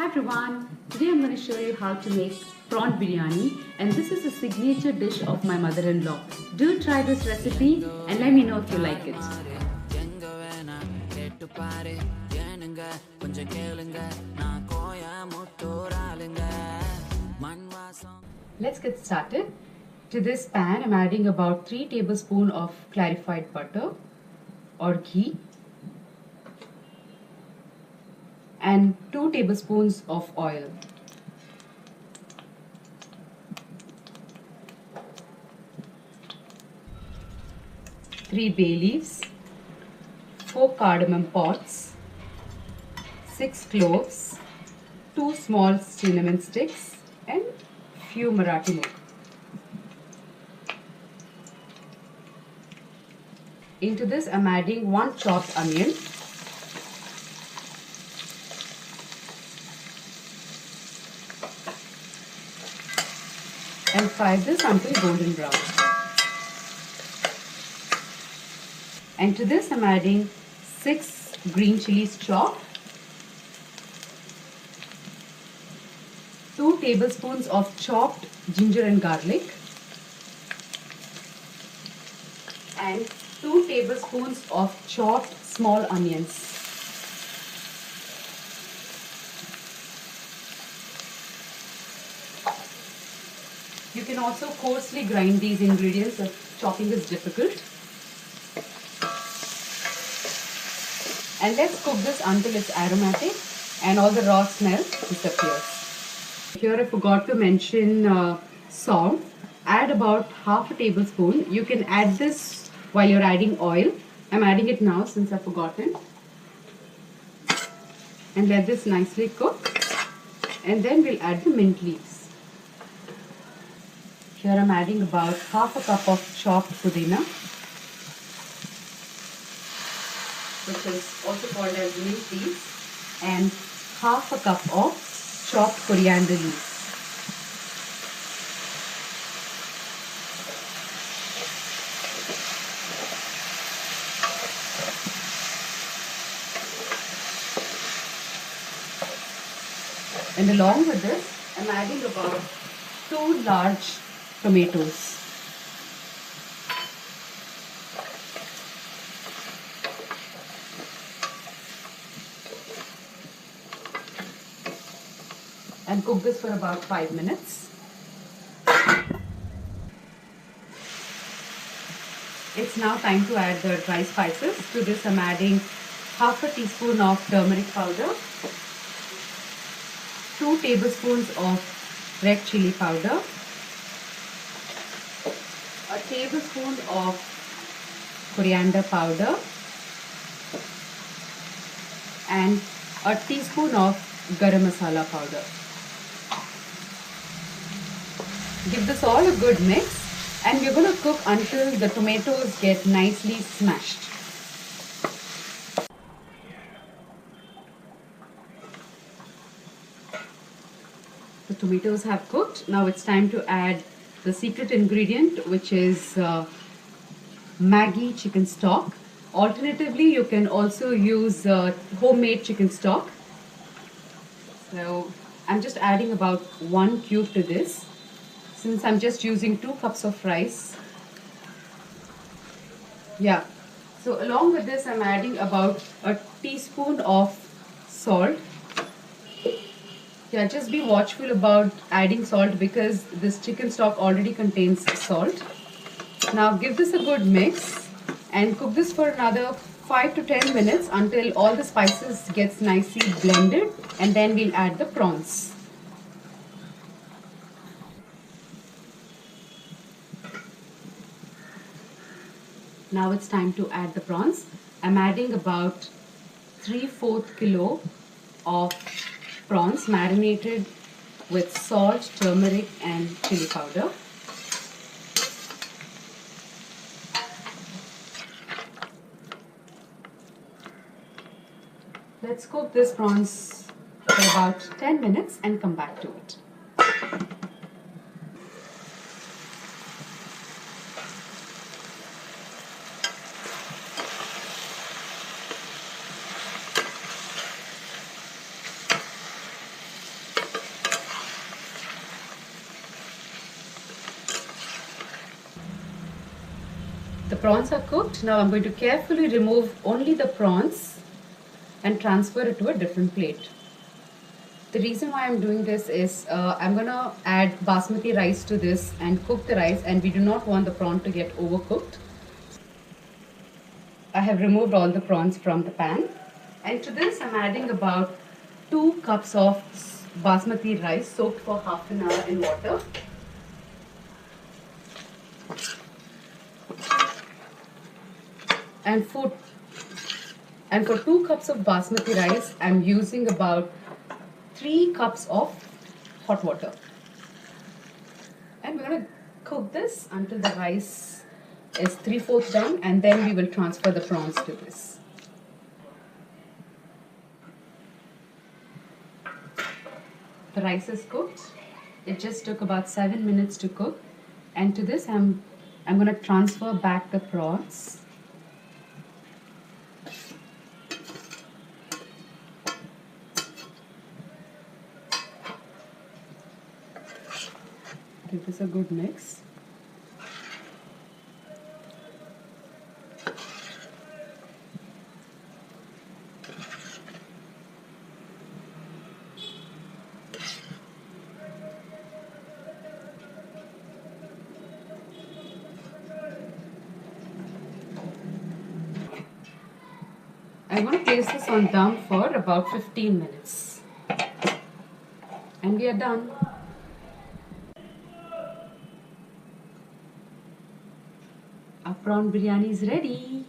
Hi everyone, today I'm going to show you how to make prawn biryani, and this is a signature dish of my mother-in-law. Do try this recipe and let me know if you like it. Let's get started. To this pan I'm adding about 3 tablespoons of clarified butter or ghee and 2 tablespoons of oil. Three bay leaves, 4 cardamom pods, 6 cloves, 2 small cinnamon sticks and few Marathi moog. Into this I'm adding 1 chopped onion, and fry this until golden brown. And to this I'm adding 6 green chilies chopped, 2 tablespoons of chopped ginger and garlic, and 2 tablespoons of chopped small onions. You can also coarsely grind these ingredients if chopping is difficult. And let's cook this until it's aromatic and all the raw smell disappears. Here I forgot to mention salt. Add about half a tablespoon. You can add this while you're adding oil. I'm adding it now since I've forgotten. And let this nicely cook. And then we'll add the mint leaves. Here I'm adding about half a cup of chopped pudina, which is also called as mint leaves, and half a cup of chopped coriander leaves. And along with this, I'm adding about 2 large tomatoes. And cook this for about 5 minutes. It's now time to add the dry spices. To this I'm adding half a teaspoon of turmeric powder, 2 tablespoons of red chili powder, a tablespoon of coriander powder, and a teaspoon of garam masala powder. Give this all a good mix, and we're going to cook until the tomatoes get nicely smashed. The tomatoes have cooked. Now it's time to add the secret ingredient, which is Maggi chicken stock. Alternatively, you can also use homemade chicken stock. So I'm just adding about 1 cube to this, since I'm just using 2 cups of rice. Yeah. So along with this, I'm adding about a teaspoon of salt. Yeah, just be watchful about adding salt because this chicken stock already contains salt. Now give this a good mix and cook this for another 5 to 10 minutes until all the spices gets nicely blended, and then we'll add the prawns. Now it's time to add the prawns. I'm adding about 3/4 kilo of prawns marinated with salt, turmeric and chili powder. Let's cook this prawns for about 10 minutes and come back to it. prawns are cooked. Now I'm going to carefully remove only the prawns and transfer it to a different plate. The reason why I'm doing this is I'm gonna add basmati rice to this and cook the rice, and we do not want the prawn to get overcooked. I have removed all the prawns from the pan, and to this I'm adding about 2 cups of basmati rice soaked for half an hour in water. And for 2 cups of basmati rice, I'm using about 3 cups of hot water. And we're going to cook this until the rice is 3/4 done, and then we will transfer the prawns to this. The rice is cooked. It just took about 7 minutes to cook. And to this I'm going to transfer back the prawns. Give this a good mix. I'm going to place this on dum for about 15 minutes. And we are done. Our prawn biryani is ready.